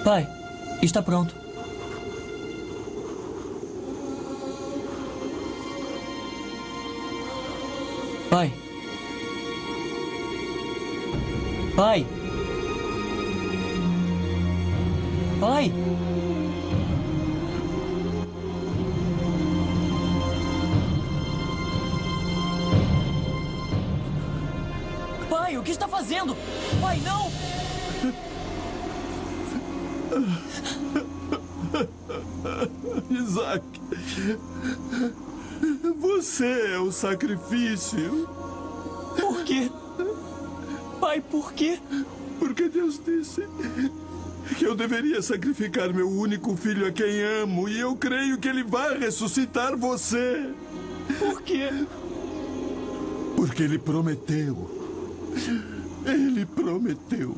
Pai, está pronto. Pai. Pai. Pai. Pai, o que está fazendo? Pai, não! Isaac, você é o sacrifício. Por quê? Pai, por quê? Porque Deus disse que eu deveria sacrificar meu único filho a quem amo, e eu creio que Ele vai ressuscitar você. Por quê? Porque Ele prometeu. Ele prometeu.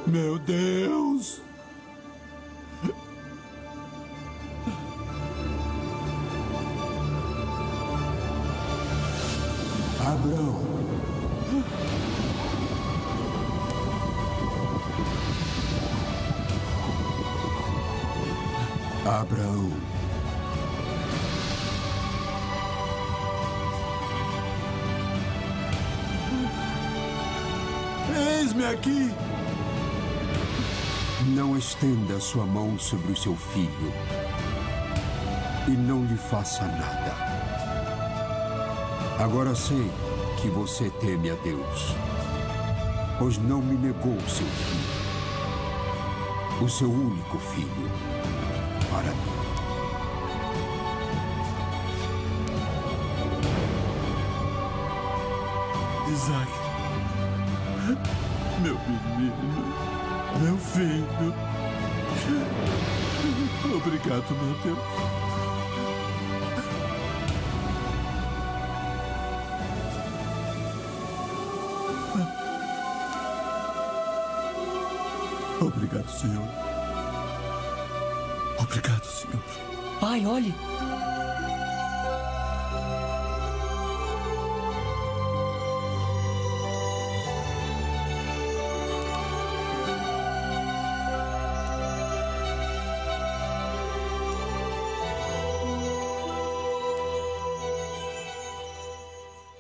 Meu Deus! Abraão! Abraão! Eis-me aqui! Não estenda sua mão sobre o seu filho e não lhe faça nada. Agora sei que você teme a Deus, pois não me negou seu filho, o seu único filho, para mim. Isaac, meu menino, meu filho. Obrigado, meu Deus. Obrigado, Senhor. Obrigado, Senhor. Pai, olhe.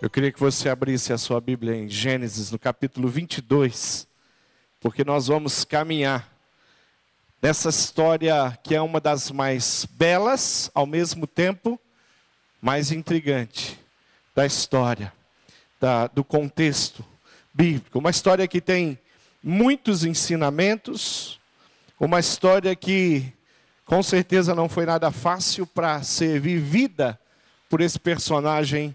Eu queria que você abrisse a sua Bíblia em Gênesis, no capítulo 22, porque nós vamos caminhar nessa história que é uma das mais belas, ao mesmo tempo, mais intrigante da história, do contexto bíblico. Uma história que tem muitos ensinamentos, uma história que com certeza não foi nada fácil para ser vivida por esse personagem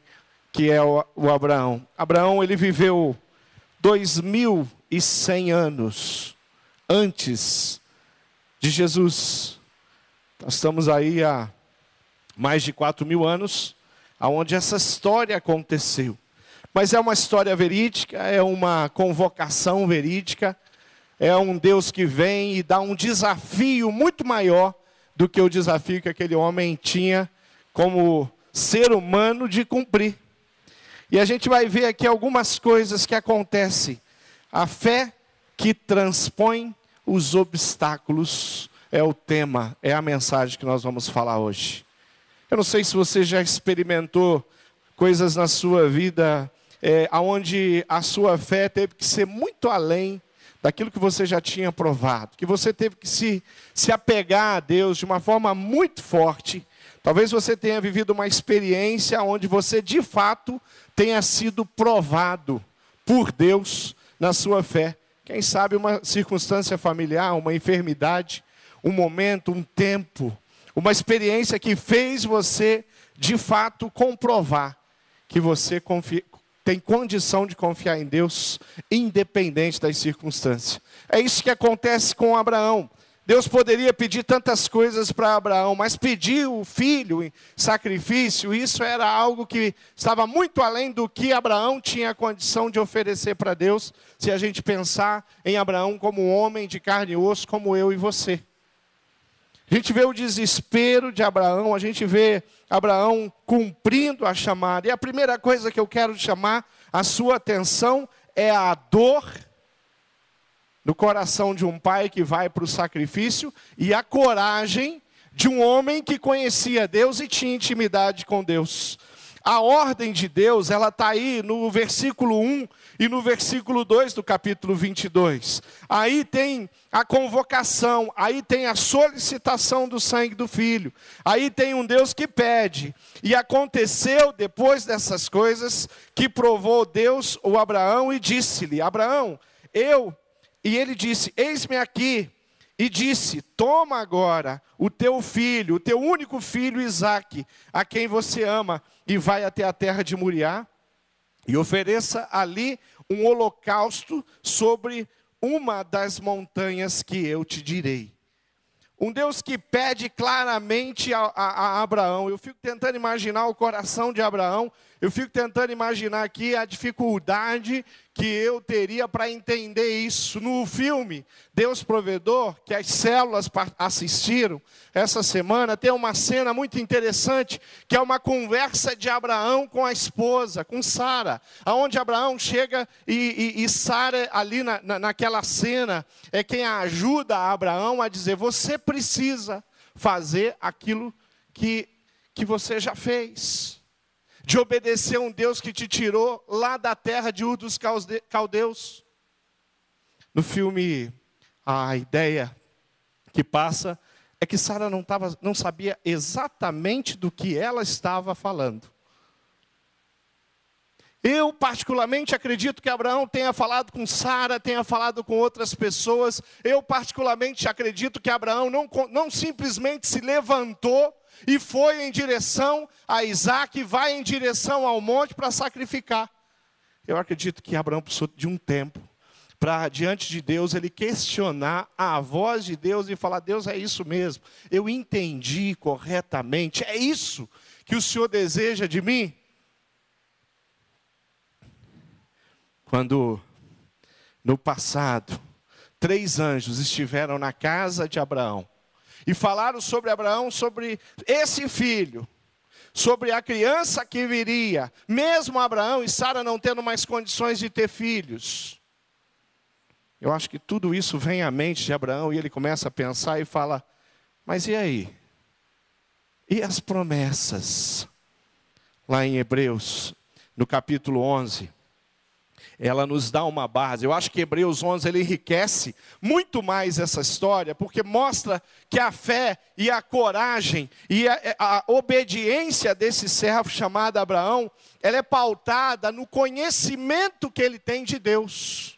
que é o Abraão. Abraão, ele viveu 2100 anos antes de Jesus. Nós estamos aí há mais de 4000 anos, onde essa história aconteceu. Mas é uma história verídica, é uma convocação verídica, é um Deus que vem e dá um desafio muito maior do que o desafio que aquele homem tinha como ser humano de cumprir. E a gente vai ver aqui algumas coisas que acontecem. A fé que transpõe os obstáculos é o tema, é a mensagem que nós vamos falar hoje. Eu não sei se você já experimentou coisas na sua vida onde a sua fé teve que ser muito além daquilo que você já tinha provado, que você teve que se apegar a Deus de uma forma muito forte. Talvez você tenha vivido uma experiência onde você de fato tenha sido provado por Deus na sua fé. Quem sabe uma circunstância familiar, uma enfermidade, um momento, um tempo, uma experiência que fez você de fato comprovar que você tem condição de confiar em Deus, independente das circunstâncias. É isso que acontece com Abraão. Deus poderia pedir tantas coisas para Abraão, mas pedir o filho em sacrifício, isso era algo que estava muito além do que Abraão tinha condição de oferecer para Deus, se a gente pensar em Abraão como um homem de carne e osso, como eu e você. A gente vê o desespero de Abraão, a gente vê Abraão cumprindo a chamada. E a primeira coisa que eu quero chamar a sua atenção é a dor no coração de um pai que vai para o sacrifício e a coragem de um homem que conhecia Deus e tinha intimidade com Deus. A ordem de Deus, ela está aí no versículo 1 e no versículo 2 do capítulo 22. Aí tem a convocação, aí tem a solicitação do sangue do filho. Aí tem um Deus que pede. E aconteceu depois dessas coisas que provou Deus o Abraão e disse-lhe: Abraão, e ele disse: eis-me aqui. E disse: toma agora o teu filho, o teu único filho Isaque, a quem você ama, e vai até a terra de Moriá, e ofereça ali um holocausto sobre uma das montanhas que eu te direi. Um Deus que pede claramente a Abraão. Eu fico tentando imaginar o coração de Abraão. Eu fico tentando imaginar aqui a dificuldade que eu teria para entender isso. No filme Deus Provedor, que as células assistiram essa semana, tem uma cena muito interessante, que é uma conversa de Abraão com a esposa, com Sara, onde Abraão chega e Sara ali naquela cena é quem ajuda a Abraão a dizer: você precisa fazer aquilo que você já fez. De obedecer a um Deus que te tirou lá da terra de Ur dos Caldeus. No filme, a ideia que passa é que Sara não sabia exatamente do que ela estava falando. Eu particularmente acredito que Abraão tenha falado com Sara, tenha falado com outras pessoas. Eu particularmente acredito que Abraão não simplesmente se levantou e foi em direção a Isaque, vai em direção ao monte para sacrificar. Eu acredito que Abraão precisou de um tempo para, diante de Deus, ele questionar a voz de Deus e falar: Deus, é isso mesmo, eu entendi corretamente, é isso que o Senhor deseja de mim? Quando, no passado, 3 anjos estiveram na casa de Abraão, e falaram sobre Abraão, sobre esse filho, sobre a criança que viria, mesmo Abraão e Sara não tendo mais condições de ter filhos. Eu acho que tudo isso vem à mente de Abraão e ele começa a pensar e fala: mas e aí? E as promessas? Lá em Hebreus, no capítulo 11, ela nos dá uma base. Eu acho que Hebreus 11 ele enriquece muito mais essa história, porque mostra que a fé e a coragem e a obediência desse servo chamado Abraão, ela é pautada no conhecimento que ele tem de Deus.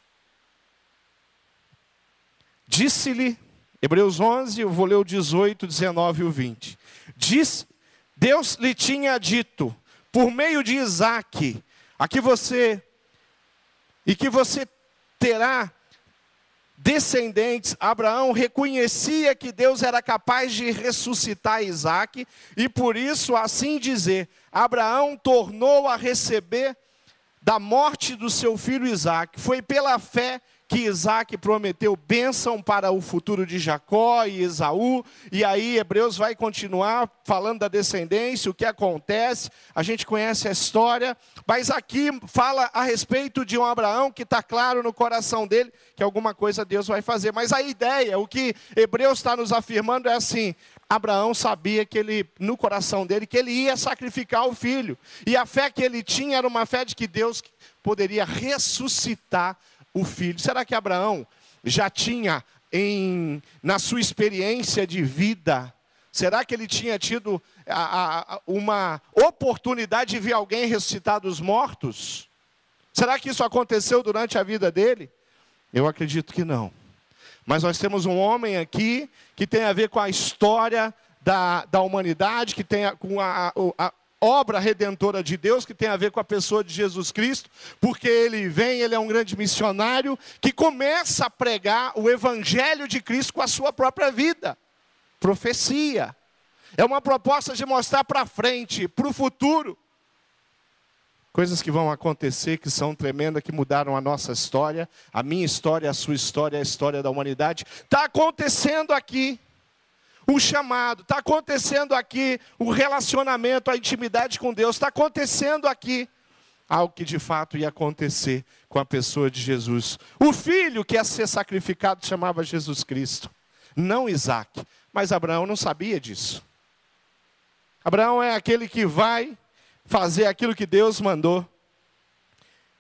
Disse-lhe, Hebreus 11, eu vou ler o 18, 19 e o 20. Deus lhe tinha dito, por meio de Isaque, que você terá descendentes. Abraão reconhecia que Deus era capaz de ressuscitar Isaque, e por isso, assim dizer, Abraão tornou a receber da morte do seu filho Isaque. Foi pela fé que Isaac prometeu bênção para o futuro de Jacó e Esaú, e aí Hebreus vai continuar falando da descendência, o que acontece, a gente conhece a história, mas aqui fala a respeito de um Abraão que está claro no coração dele, que alguma coisa Deus vai fazer, mas a ideia, o que Hebreus está nos afirmando é assim: Abraão sabia que no coração dele, que ele ia sacrificar o filho, e a fé que ele tinha era uma fé de que Deus poderia ressuscitar o filho. Será que Abraão já tinha, na sua experiência de vida, será que ele tinha tido uma oportunidade de ver alguém ressuscitar dos mortos? Será que isso aconteceu durante a vida dele? Eu acredito que não. Mas nós temos um homem aqui que tem a ver com a história da humanidade, que tem com a obra redentora de Deus, que tem a ver com a pessoa de Jesus Cristo, porque ele é um grande missionário que começa a pregar o evangelho de Cristo com a sua própria vida. Profecia. É uma proposta de mostrar para frente, para o futuro. Coisas que vão acontecer, que são tremendas, que mudaram a nossa história, a minha história, a sua história, a história da humanidade. Está acontecendo aqui o chamado, está acontecendo aqui o relacionamento, a intimidade com Deus, está acontecendo aqui algo que de fato ia acontecer com a pessoa de Jesus. O filho que ia ser sacrificado chamava Jesus Cristo, não Isaac, mas Abraão não sabia disso. Abraão é aquele que vai fazer aquilo que Deus mandou.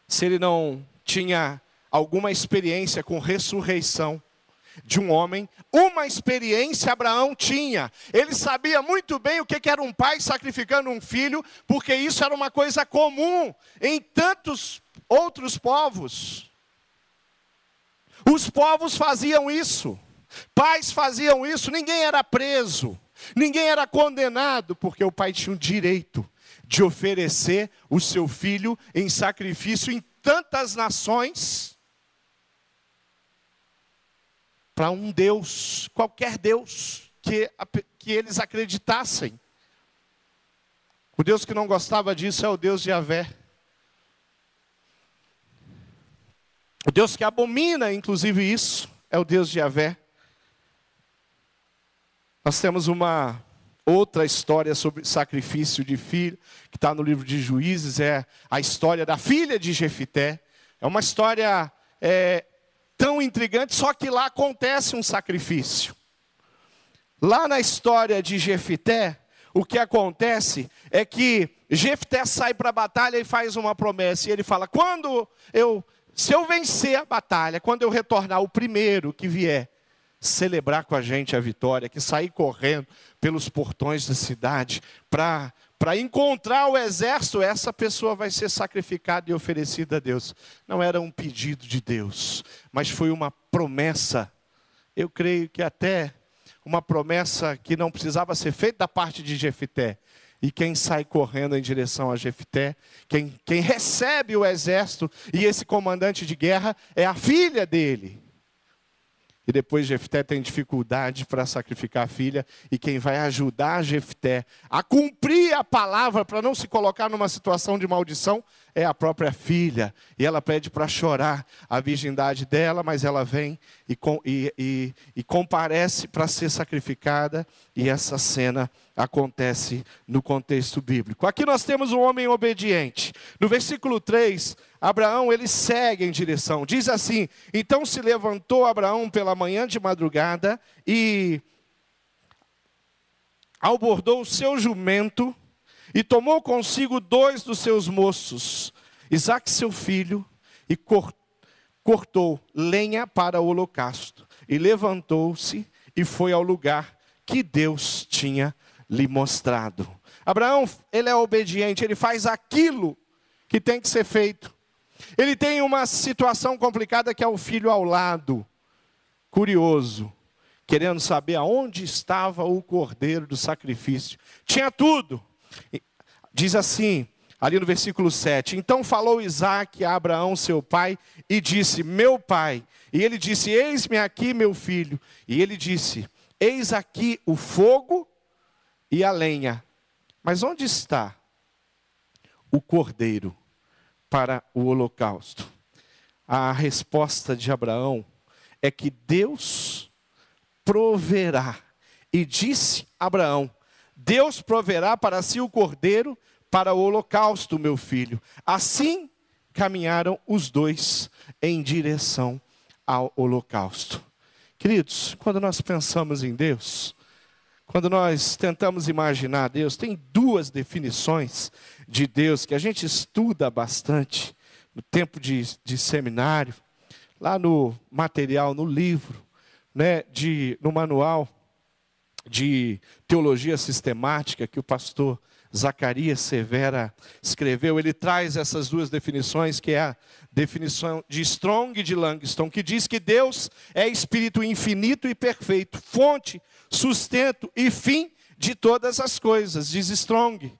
Se ele não tinha alguma experiência com ressurreição de um homem, uma experiência Abraão tinha. Ele sabia muito bem o que era um pai sacrificando um filho, porque isso era uma coisa comum em tantos outros povos. Os povos faziam isso, pais faziam isso, ninguém era preso, ninguém era condenado, porque o pai tinha o direito de oferecer o seu filho em sacrifício em tantas nações, para um Deus, qualquer Deus que eles acreditassem. O Deus que não gostava disso é o Deus de Javé. O Deus que abomina, inclusive, isso, é o Deus de Javé. Nós temos uma outra história sobre sacrifício de filho, que está no livro de Juízes, é a história da filha de Jefité. É uma história tão intrigante, só que lá acontece um sacrifício. Lá na história de Jefité, o que acontece é que Jefité sai para a batalha e faz uma promessa. E ele fala: se eu vencer a batalha, quando eu retornar, o primeiro que vier celebrar com a gente a vitória, que sair correndo pelos portões da cidade para encontrar o exército, essa pessoa vai ser sacrificada e oferecida a Deus. Não era um pedido de Deus, mas foi uma promessa. Eu creio que até uma promessa que não precisava ser feita da parte de Jefité. E quem sai correndo em direção a Jefité, quem recebe o exército e esse comandante de guerra é a filha dele. E depois Jefté tem dificuldade para sacrificar a filha. E quem vai ajudar Jefté a cumprir a palavra, para não se colocar numa situação de maldição, é a própria filha. E ela pede para chorar a virgindade dela, mas ela vem e comparece para ser sacrificada. E essa cena acontece no contexto bíblico. Aqui nós temos um homem obediente. No versículo 3, Abraão, ele segue em direção. Diz assim: então se levantou Abraão pela manhã de madrugada e abordou o seu jumento e tomou consigo 2 dos seus moços, Isaque seu filho, e cortou lenha para o holocausto. E levantou-se e foi ao lugar que Deus tinha lhe mostrado. Abraão, ele é obediente, ele faz aquilo que tem que ser feito. Ele tem uma situação complicada que é o filho ao lado, curioso, querendo saber aonde estava o cordeiro do sacrifício. Tinha tudo. Diz assim, ali no versículo 7, então falou Isaque a Abraão seu pai e disse: meu pai. E ele disse: eis-me aqui meu filho. E ele disse: eis aqui o fogo e a lenha, mas onde está o cordeiro para o holocausto? a resposta de Abraão é que Deus proverá. E disse Abraão: Deus proverá para si o cordeiro para o holocausto, meu filho. Assim caminharam os dois em direção ao holocausto. Queridos, quando nós pensamos em Deus, quando nós tentamos imaginar Deus, tem duas definições de Deus que a gente estuda bastante no tempo de seminário, lá no material, no livro, né, no manual de teologia sistemática que o pastor Zacarias Severa escreveu. Ele traz essas duas definições, que é a definição de Strong e de Langston, que diz que Deus é espírito infinito e perfeito, fonte, sustento e fim de todas as coisas, diz Strong.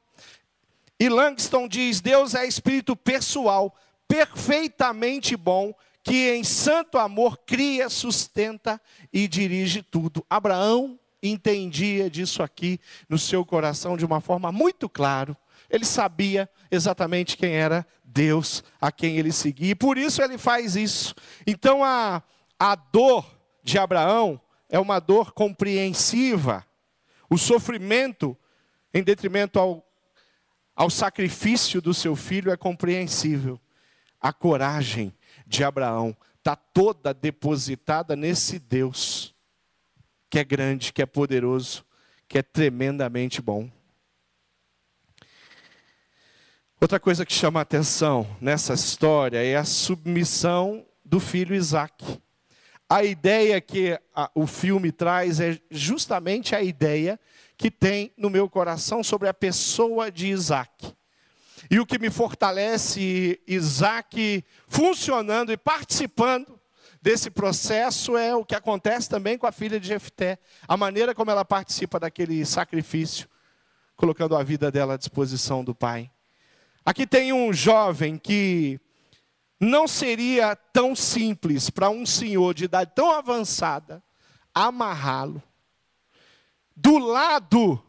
E Langston diz: Deus é espírito pessoal, perfeitamente bom, que em santo amor cria, sustenta e dirige tudo. Abraão entendia disso aqui no seu coração de uma forma muito clara. Ele sabia exatamente quem era Deus, a quem ele seguia, e por isso ele faz isso. Então a dor de Abraão é uma dor compreensiva. O sofrimento em detrimento ao sacrifício do seu filho é compreensível. A coragem de Abraão está toda depositada nesse Deus que é grande, que é poderoso, que é tremendamente bom. Outra coisa que chama a atenção nessa história é a submissão do filho Isaque. A ideia que o filme traz é justamente a ideia que tem no meu coração sobre a pessoa de Isaque. E o que me fortalece Isaque funcionando e participando desse processo é o que acontece também com a filha de Jefté. A maneira como ela participa daquele sacrifício, colocando a vida dela à disposição do pai. Aqui tem um jovem que não seria tão simples para um senhor de idade tão avançada amarrá-lo do lado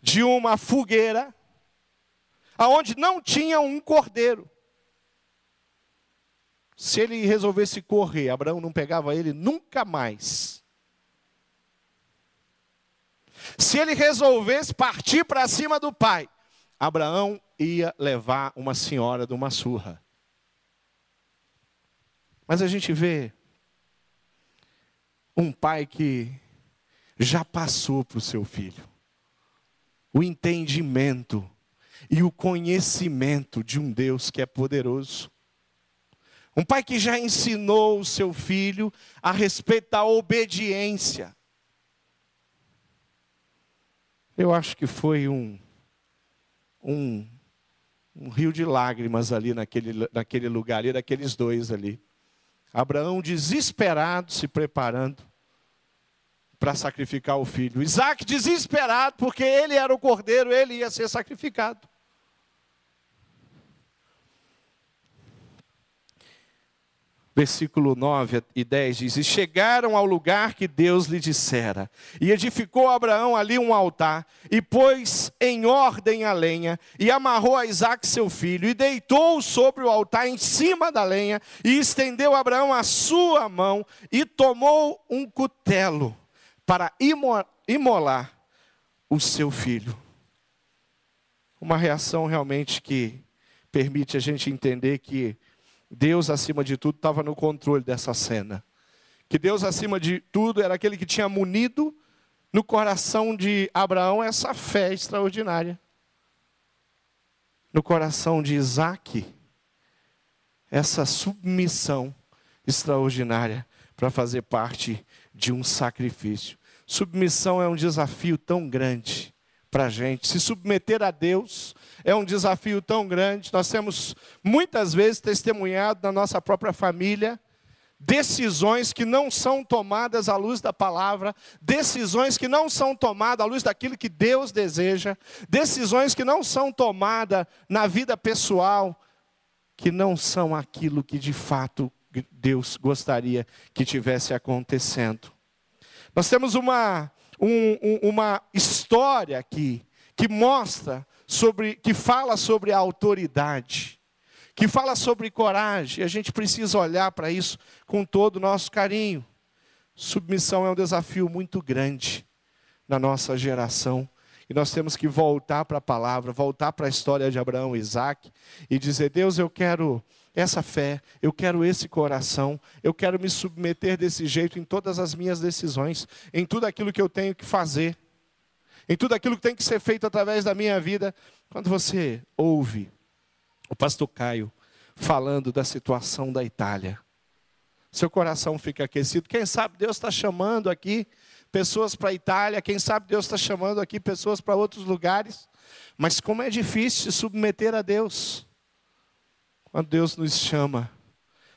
de uma fogueira, aonde não tinha um cordeiro. Se ele resolvesse correr, Abraão não pegava ele nunca mais. Se ele resolvesse partir para cima do pai, Abraão ia levar uma senhora de uma surra. Mas a gente vê um pai que já passou para o seu filho o entendimento e o conhecimento de um Deus que é poderoso. Um pai que já ensinou o seu filho a respeito da obediência. Eu acho que foi um rio de lágrimas ali naquele lugar ali, daqueles dois ali. Abraão desesperado, se preparando para sacrificar o filho. Isaque desesperado, porque ele era o cordeiro, ele ia ser sacrificado. Versículo 9 e 10 diz: E chegaram ao lugar que Deus lhe dissera. E edificou Abraão ali um altar, e pôs em ordem a lenha, e amarrou a Isaque seu filho, e deitou-o sobre o altar em cima da lenha, e estendeu Abraão a sua mão, e tomou um cutelo para imolar o seu filho. Uma reação realmente que permite a gente entender que Deus, acima de tudo, estava no controle dessa cena. Que Deus, acima de tudo, era aquele que tinha munido no coração de Abraão essa fé extraordinária. No coração de Isaque, essa submissão extraordinária para fazer parte de um sacrifício. Submissão é um desafio tão grande para a gente. Se submeter a Deus é um desafio tão grande. Nós temos muitas vezes testemunhado na nossa própria família decisões que não são tomadas à luz da palavra, decisões que não são tomadas à luz daquilo que Deus deseja, decisões que não são tomadas na vida pessoal, que não são aquilo que de fato Deus gostaria que tivesse acontecendo. Nós temos uma história aqui que mostra que fala sobre a autoridade, que fala sobre coragem. A gente precisa olhar para isso com todo o nosso carinho. Submissão é um desafio muito grande na nossa geração. E nós temos que voltar para a palavra, voltar para a história de Abraão e Isaac e dizer: Deus, eu quero essa fé, eu quero esse coração, eu quero me submeter desse jeito em todas as minhas decisões, em tudo aquilo que eu tenho que fazer, em tudo aquilo que tem que ser feito através da minha vida. Quando você ouve o pastor Caio falando da situação da Itália, seu coração fica aquecido. Quem sabe Deus está chamando aqui pessoas para a Itália, quem sabe Deus está chamando aqui pessoas para outros lugares. Mas como é difícil se submeter a Deus. Quando Deus nos chama,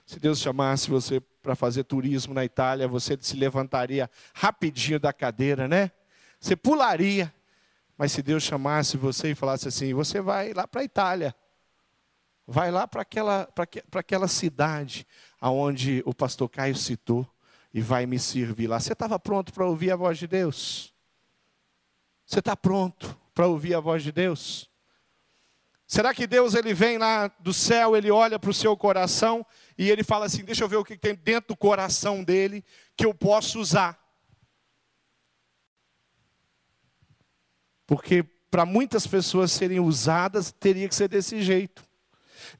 se Deus chamasse você para fazer turismo na Itália, você se levantaria rapidinho da cadeira, né? Você pularia. Mas se Deus chamasse você e falasse assim: você vai lá para a Itália, vai lá para aquela cidade aonde o pastor Caio citou, e vai me servir lá. Você estava pronto para ouvir a voz de Deus? Você está pronto para ouvir a voz de Deus? Será que Deus, ele vem lá do céu, ele olha para o seu coração e ele fala assim: deixa eu ver o que tem dentro do coração dele que eu posso usar? Porque para muitas pessoas serem usadas, teria que ser desse jeito.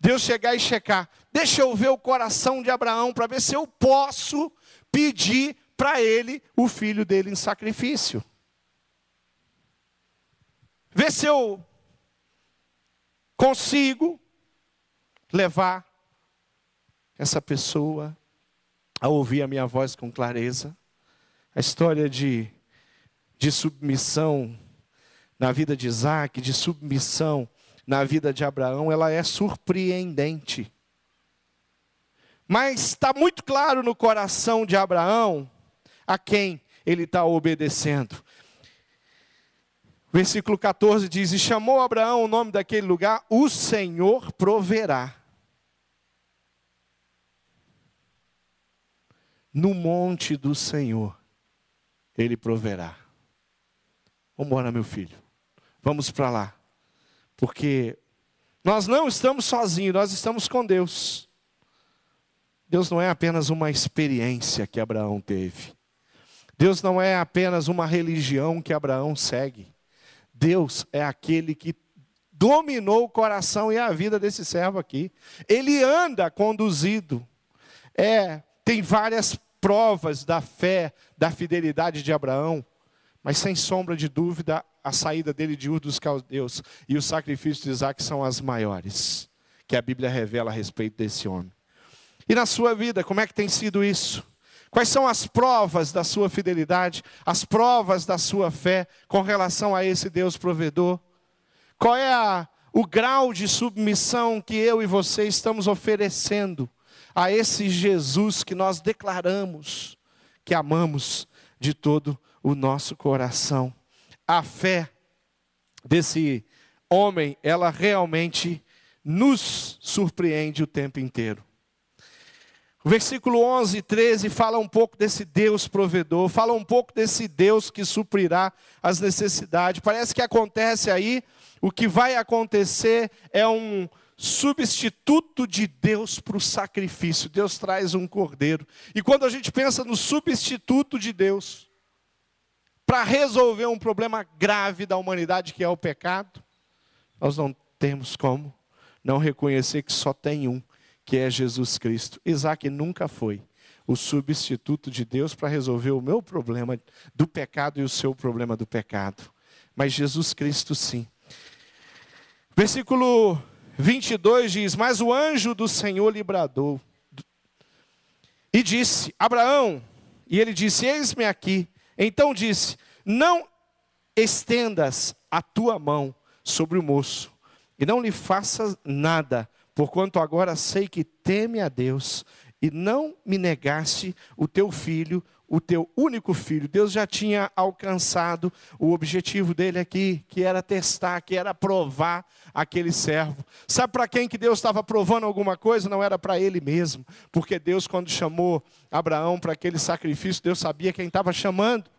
Deus chegar e checar: deixa eu ver o coração de Abraão para ver se eu posso pedir para ele o filho dele em sacrifício. Ver se eu consigo levar essa pessoa a ouvir a minha voz com clareza. A história de submissão na vida de Isaac, de submissão na vida de Abraão, ela é surpreendente. Mas está muito claro no coração de Abraão a quem ele está obedecendo. Versículo 14 diz: e chamou Abraão o nome daquele lugar: o Senhor proverá. No monte do Senhor, ele proverá. Vamos embora, meu filho. Vamos para lá. Porque nós não estamos sozinhos, nós estamos com Deus. Deus não é apenas uma experiência que Abraão teve. Deus não é apenas uma religião que Abraão segue. Deus é aquele que dominou o coração e a vida desse servo aqui. Ele anda conduzido. Tem várias provas da fé, da fidelidade de Abraão. Mas sem sombra de dúvida, a saída dele de Ur dos Caldeus e o sacrifício de Isaac são as maiores que a Bíblia revela a respeito desse homem. E na sua vida, como é que tem sido isso? Quais são as provas da sua fidelidade, as provas da sua fé com relação a esse Deus provedor? Qual é o grau de submissão que eu e você estamos oferecendo a esse Jesus que nós declaramos que amamos de todo o nosso coração? A fé desse homem, ela realmente nos surpreende o tempo inteiro. O versículo 11 e 13 fala um pouco desse Deus provedor, fala um pouco desse Deus que suprirá as necessidades. Parece que acontece aí, o que vai acontecer é um substituto de Deus para o sacrifício. Deus traz um cordeiro. E quando a gente pensa no substituto de Deus para resolver um problema grave da humanidade, que é o pecado, nós não temos como não reconhecer que só tem um, que é Jesus Cristo. Isaac nunca foi o substituto de Deus para resolver o meu problema do pecado e o seu problema do pecado. Mas Jesus Cristo sim. Versículo 22 diz: mas o anjo do Senhor lhe bradou e disse: Abraão. E ele disse: eis-me aqui. Então disse: não estendas a tua mão sobre o moço, e não lhe faças nada, porquanto agora sei que teme a Deus, e não me negaste o teu filho, o teu único filho. Deus já tinha alcançado o objetivo dele aqui, que era testar, que era provar aquele servo. Sabe para quem que Deus estava provando alguma coisa? Não era para ele mesmo, porque Deus, quando chamou Abraão para aquele sacrifício, Deus sabia quem estava chamando.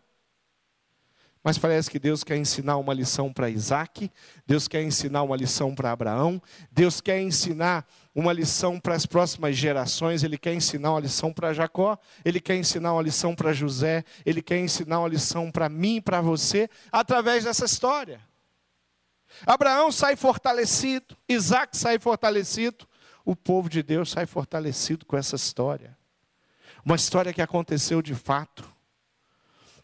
Mas parece que Deus quer ensinar uma lição para Isaac, Deus quer ensinar uma lição para Abraão, Deus quer ensinar uma lição para as próximas gerações, Ele quer ensinar uma lição para Jacó, Ele quer ensinar uma lição para José, Ele quer ensinar uma lição para mim e para você, através dessa história. Abraão sai fortalecido, Isaac sai fortalecido, o povo de Deus sai fortalecido com essa história. Uma história que aconteceu de fato.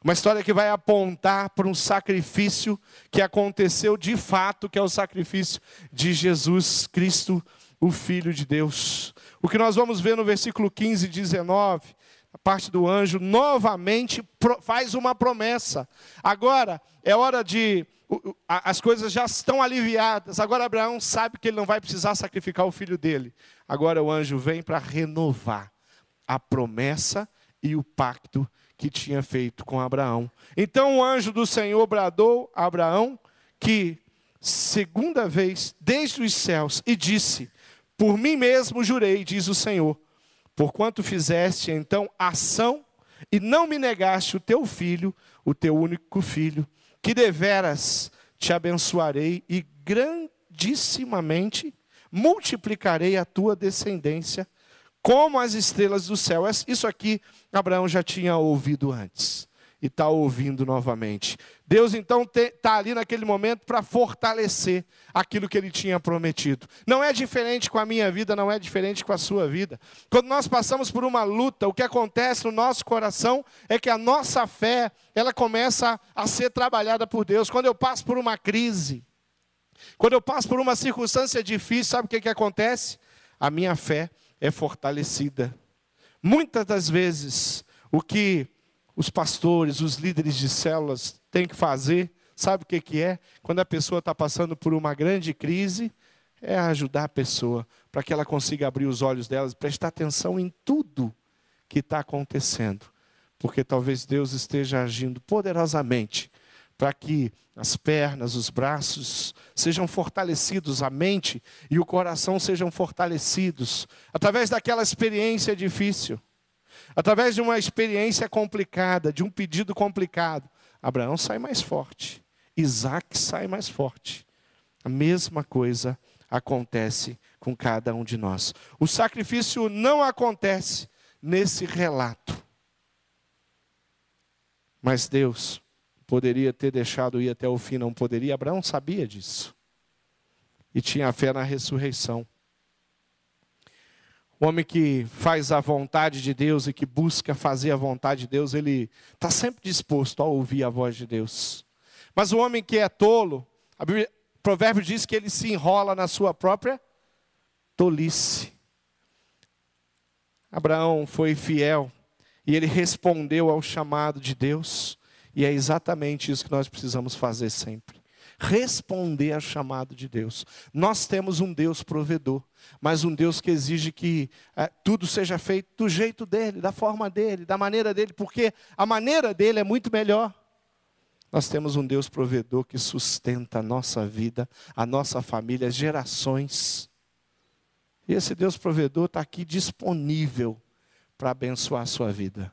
Uma história que vai apontar para um sacrifício que aconteceu de fato, que é o sacrifício de Jesus Cristo, o Filho de Deus. O que nós vamos ver no versículo 15 e 19, a parte do anjo, novamente faz uma promessa. Agora é hora de... As coisas já estão aliviadas. Agora Abraão sabe que ele não vai precisar sacrificar o filho dele. Agora o anjo vem para renovar a promessa e o pacto que tinha feito com Abraão. Então o anjo do Senhor bradou a Abraão que, segunda vez, desde os céus, e disse: por mim mesmo jurei, diz o Senhor, porquanto fizeste então ação e não me negaste o teu filho, o teu único filho, que deveras te abençoarei e grandissimamente multiplicarei a tua descendência como as estrelas do céu. Isso aqui Abraão já tinha ouvido antes e está ouvindo novamente. Deus então está ali naquele momento para fortalecer aquilo que ele tinha prometido. Não é diferente com a minha vida, não é diferente com a sua vida. Quando nós passamos por uma luta, o que acontece no nosso coração é que a nossa fé, ela começa a ser trabalhada por Deus. Quando eu passo por uma crise, quando eu passo por uma circunstância difícil, sabe o que acontece? A minha fé é fortalecida. Muitas das vezes, o que os pastores, os líderes de células têm que fazer, sabe o que é? Quando a pessoa está passando por uma grande crise, é ajudar a pessoa, para que ela consiga abrir os olhos dela, prestar atenção em tudo que está acontecendo. Porque talvez Deus esteja agindo poderosamente, para que as pernas, os braços sejam fortalecidos, a mente e o coração sejam fortalecidos, através daquela experiência difícil, através de uma experiência complicada, de um pedido complicado. Abraão sai mais forte, Isaac sai mais forte. A mesma coisa acontece com cada um de nós. O sacrifício não acontece nesse relato, mas Deus poderia ter deixado ir até o fim, não poderia? Abraão sabia disso. E tinha fé na ressurreição. O homem que faz a vontade de Deus e que busca fazer a vontade de Deus, ele está sempre disposto a ouvir a voz de Deus. Mas o homem que é tolo, o provérbio diz que ele se enrola na sua própria tolice. Abraão foi fiel e ele respondeu ao chamado de Deus. E é exatamente isso que nós precisamos fazer sempre. Responder ao chamado de Deus. Nós temos um Deus provedor, mas um Deus que exige que tudo seja feito do jeito dele, da forma dele, da maneira dele, porque a maneira dele é muito melhor. Nós temos um Deus provedor que sustenta a nossa vida, a nossa família, as gerações. E esse Deus provedor está aqui disponível para abençoar a sua vida.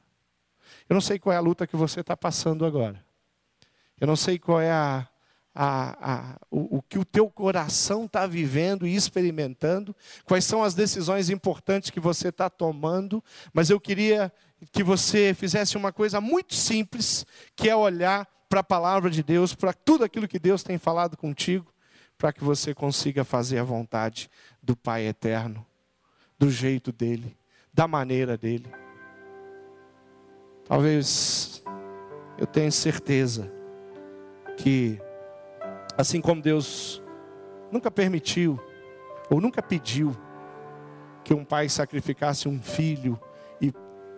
Eu não sei qual é a luta que você está passando agora. Eu não sei qual é o que o teu coração está vivendo e experimentando. Quais são as decisões importantes que você está tomando. Mas eu queria que você fizesse uma coisa muito simples, que é olhar para a palavra de Deus, para tudo aquilo que Deus tem falado contigo, para que você consiga fazer a vontade do Pai eterno, do jeito dele, da maneira dele. Talvez eu tenha certeza que, assim como Deus nunca permitiu, ou nunca pediu, que um pai sacrificasse um filho, e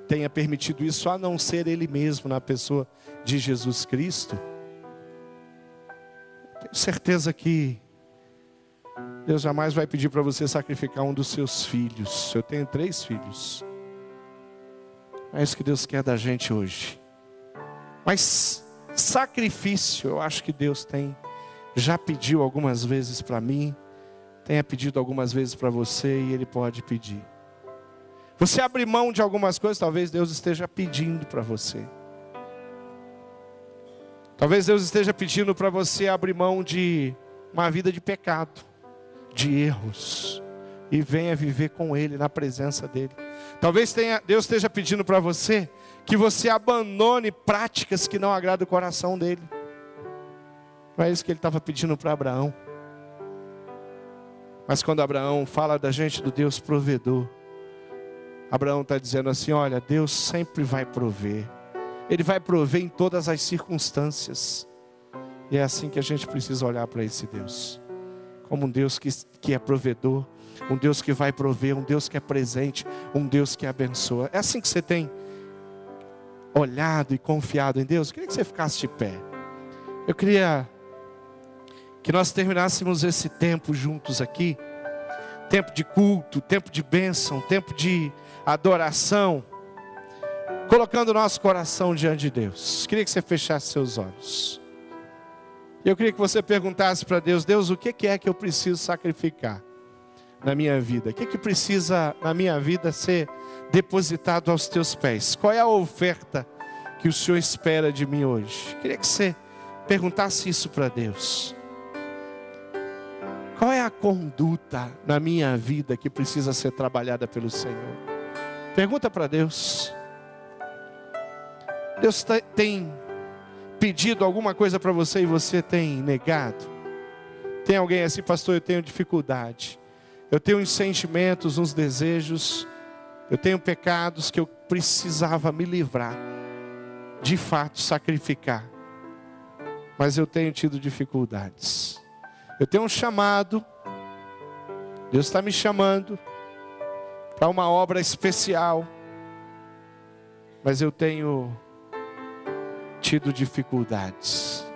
tenha permitido isso a não ser Ele mesmo, na pessoa de Jesus Cristo, tenho certeza que Deus jamais vai pedir para você sacrificar um dos seus filhos. Eu tenho 3 filhos. É isso que Deus quer da gente hoje. Mas sacrifício, eu acho que Deus já pediu algumas vezes para mim, tenha pedido algumas vezes para você, e Ele pode pedir. Você abrir mão de algumas coisas, talvez Deus esteja pedindo para você. Talvez Deus esteja pedindo para você abrir mão de uma vida de pecado, de erros, e venha viver com Ele, na presença dEle. Talvez Deus esteja pedindo para você que você abandone práticas que não agradam o coração dEle. Não é isso que Ele estava pedindo para Abraão. Mas quando Abraão fala da gente do Deus provedor, Abraão está dizendo assim: olha, Deus sempre vai prover. Ele vai prover em todas as circunstâncias. E é assim que a gente precisa olhar para esse Deus. Como um Deus que é provedor, um Deus que vai prover, um Deus que é presente, um Deus que abençoa. É assim que você tem olhado e confiado em Deus? Eu queria que você ficasse de pé. Eu queria que nós terminássemos esse tempo juntos aqui. Tempo de culto, tempo de bênção, tempo de adoração, colocando o nosso coração diante de Deus. Queria que você fechasse seus olhos. Eu queria que você perguntasse para Deus: Deus, o que é que eu preciso sacrificar na minha vida? O que precisa na minha vida ser depositado aos teus pés? Qual é a oferta que o Senhor espera de mim hoje? Queria que você perguntasse isso para Deus. Qual é a conduta na minha vida que precisa ser trabalhada pelo Senhor? Pergunta para Deus. Deus tem pedido alguma coisa para você e você tem negado? Tem alguém assim: pastor, eu tenho dificuldade, eu tenho uns sentimentos, uns desejos, eu tenho pecados que eu precisava me livrar, de fato sacrificar, mas eu tenho tido dificuldades. Eu tenho um chamado, Deus está me chamando para uma obra especial, mas eu tenho tido dificuldades.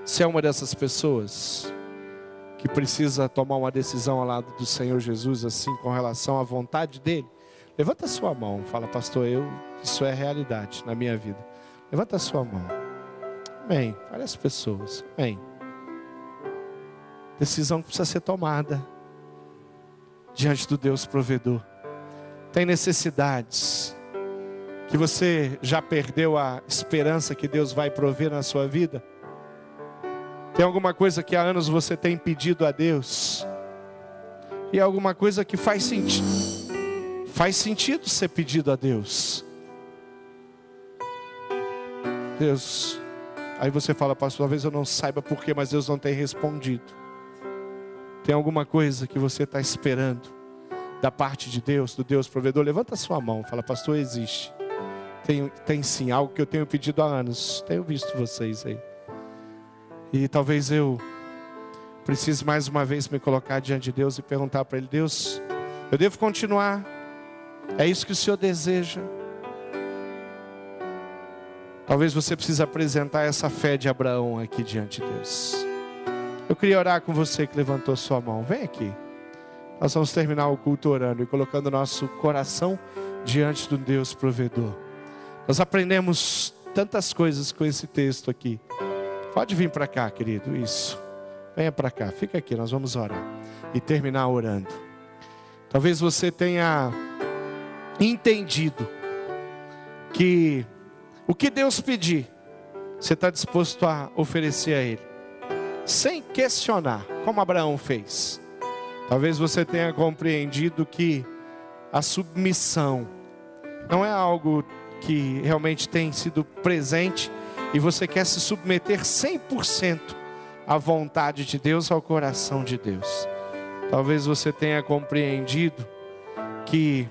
Se é uma dessas pessoas que precisa tomar uma decisão ao lado do Senhor Jesus, assim, com relação à vontade dEle, levanta a sua mão. Fala: pastor, isso é realidade na minha vida. Levanta a sua mão. Amém. Várias pessoas. Amém. Decisão que precisa ser tomada diante do Deus provedor. Tem necessidades que você já perdeu a esperança que Deus vai prover na sua vida? Tem alguma coisa que há anos você tem pedido a Deus? E alguma coisa que faz sentido ser pedido a Deus? Deus... Aí você fala: pastor, talvez eu não saiba porquê, mas Deus não tem respondido. Tem alguma coisa que você está esperando da parte de Deus, do Deus provedor? Levanta a sua mão. Fala: pastor, existe. Tem sim, algo que eu tenho pedido há anos. Tenho visto vocês aí. E talvez eu precise mais uma vez me colocar diante de Deus e perguntar para Ele: Deus, eu devo continuar? É isso que o Senhor deseja? Talvez você precise apresentar essa fé de Abraão aqui diante de Deus. Eu queria orar com você que levantou sua mão. Vem aqui. Nós vamos terminar o culto orando e colocando nosso coração diante do Deus provedor. Nós aprendemos tantas coisas com esse texto aqui. Pode vir para cá, querido. Isso. Venha para cá. Fica aqui. Nós vamos orar e terminar orando. Talvez você tenha entendido que o que Deus pedir, você está disposto a oferecer a Ele, sem questionar, como Abraão fez. Talvez você tenha compreendido que a submissão não é algo que realmente tem sido presente, e você quer se submeter 100% à vontade de Deus, ao coração de Deus. Talvez você tenha compreendido que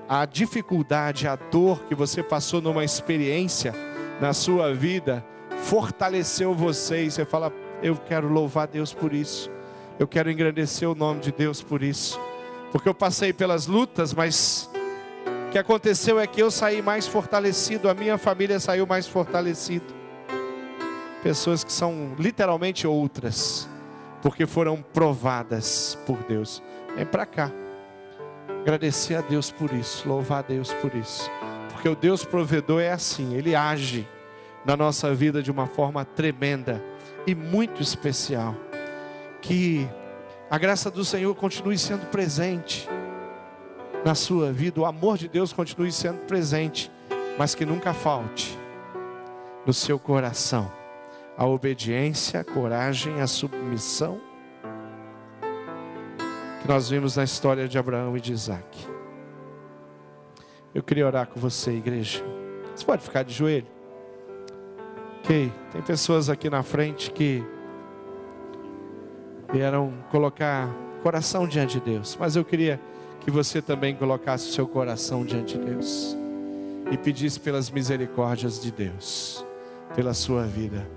a dificuldade, a dor que você passou numa experiência na sua vida, fortaleceu você, e você fala: eu quero louvar Deus por isso, eu quero engrandecer o nome de Deus por isso, porque eu passei pelas lutas, mas o que aconteceu é que eu saí mais fortalecido, a minha família saiu mais fortalecida. Pessoas que são literalmente outras, porque foram provadas por Deus. Vem para cá. Agradecer a Deus por isso, louvar a Deus por isso. Porque o Deus provedor é assim, Ele age na nossa vida de uma forma tremenda e muito especial. Que a graça do Senhor continue sendo presente na sua vida, o amor de Deus continue sendo presente, mas que nunca falte no seu coração a obediência, a coragem, a submissão que nós vimos na história de Abraão e de Isaac. Eu queria orar com você, igreja. Você pode ficar de joelho? Ok, tem pessoas aqui na frente que vieram colocar coração diante de Deus, mas eu queria que você também colocasse o seu coração diante de Deus e pedisse pelas misericórdias de Deus, pela sua vida.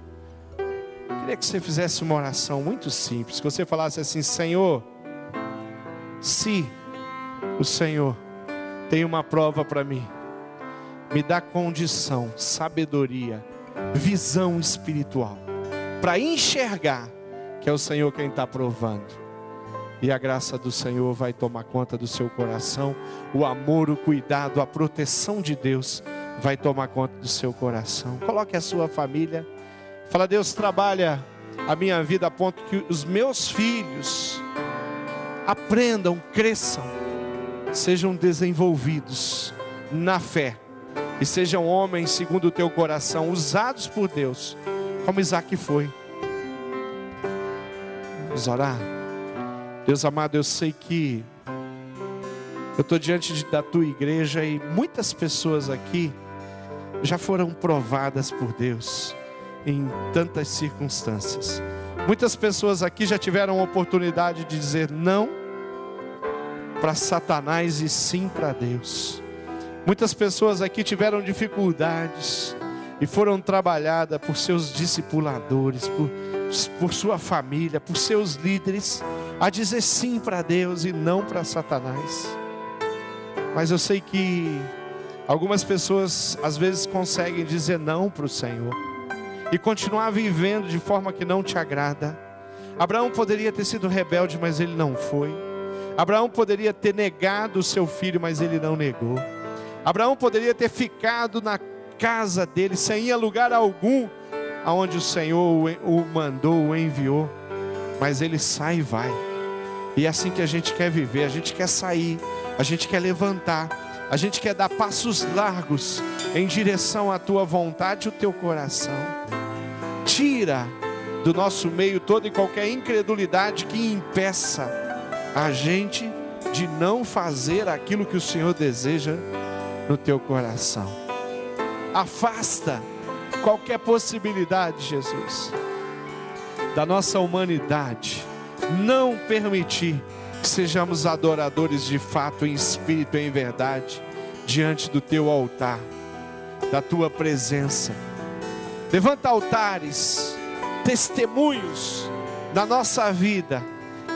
Eu queria que você fizesse uma oração muito simples, que você falasse assim: Senhor, se o Senhor tem uma prova para mim, me dá condição, sabedoria, visão espiritual, para enxergar que é o Senhor quem está provando. E a graça do Senhor vai tomar conta do seu coração. O amor, o cuidado, a proteção de Deus vai tomar conta do seu coração. Coloque a sua família. Fala: Deus, trabalha a minha vida a ponto que os meus filhos aprendam, cresçam, sejam desenvolvidos na fé e sejam homens segundo o teu coração, usados por Deus, como Isaac foi. Vamos orar. Deus amado, eu sei que eu estou diante da tua igreja e muitas pessoas aqui já foram provadas por Deus em tantas circunstâncias. Muitas pessoas aqui já tiveram a oportunidade de dizer não para Satanás e sim para Deus. Muitas pessoas aqui tiveram dificuldades e foram trabalhadas por seus discipuladores, por sua família, por seus líderes, a dizer sim para Deus e não para Satanás. Mas eu sei que algumas pessoas às vezes conseguem dizer não para o Senhor e continuar vivendo de forma que não te agrada. Abraão poderia ter sido rebelde, mas ele não foi. Abraão poderia ter negado o seu filho, mas ele não negou. Abraão poderia ter ficado na casa dele sem ir a lugar algum aonde o Senhor o mandou, o enviou, mas ele sai e vai. E é assim que a gente quer viver. A gente quer sair, a gente quer levantar, a gente quer dar passos largos em direção à tua vontade e o teu coração. Tira do nosso meio toda e qualquer incredulidade que impeça a gente de não fazer aquilo que o Senhor deseja no teu coração. Afasta qualquer possibilidade, Jesus, da nossa humanidade não permitir que sejamos adoradores de fato, em espírito e em verdade, diante do teu altar, da tua presença. Levanta altares, testemunhos na nossa vida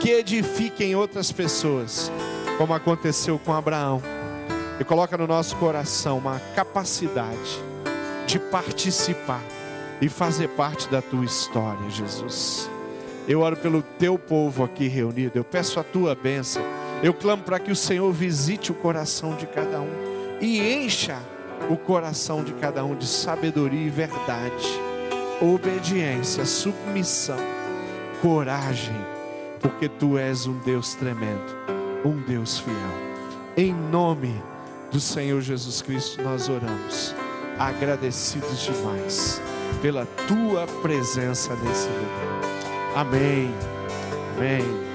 que edifiquem outras pessoas, como aconteceu com Abraão. E coloca no nosso coração uma capacidade de participar e fazer parte da tua história, Jesus. Eu oro pelo teu povo aqui reunido, eu peço a tua bênção, eu clamo para que o Senhor visite o coração de cada um e encha o coração de cada um de sabedoria e verdade, obediência, submissão, coragem, porque tu és um Deus tremendo, um Deus fiel. Em nome do Senhor Jesus Cristo nós oramos, agradecidos demais pela tua presença nesse lugar. Amém. Amém.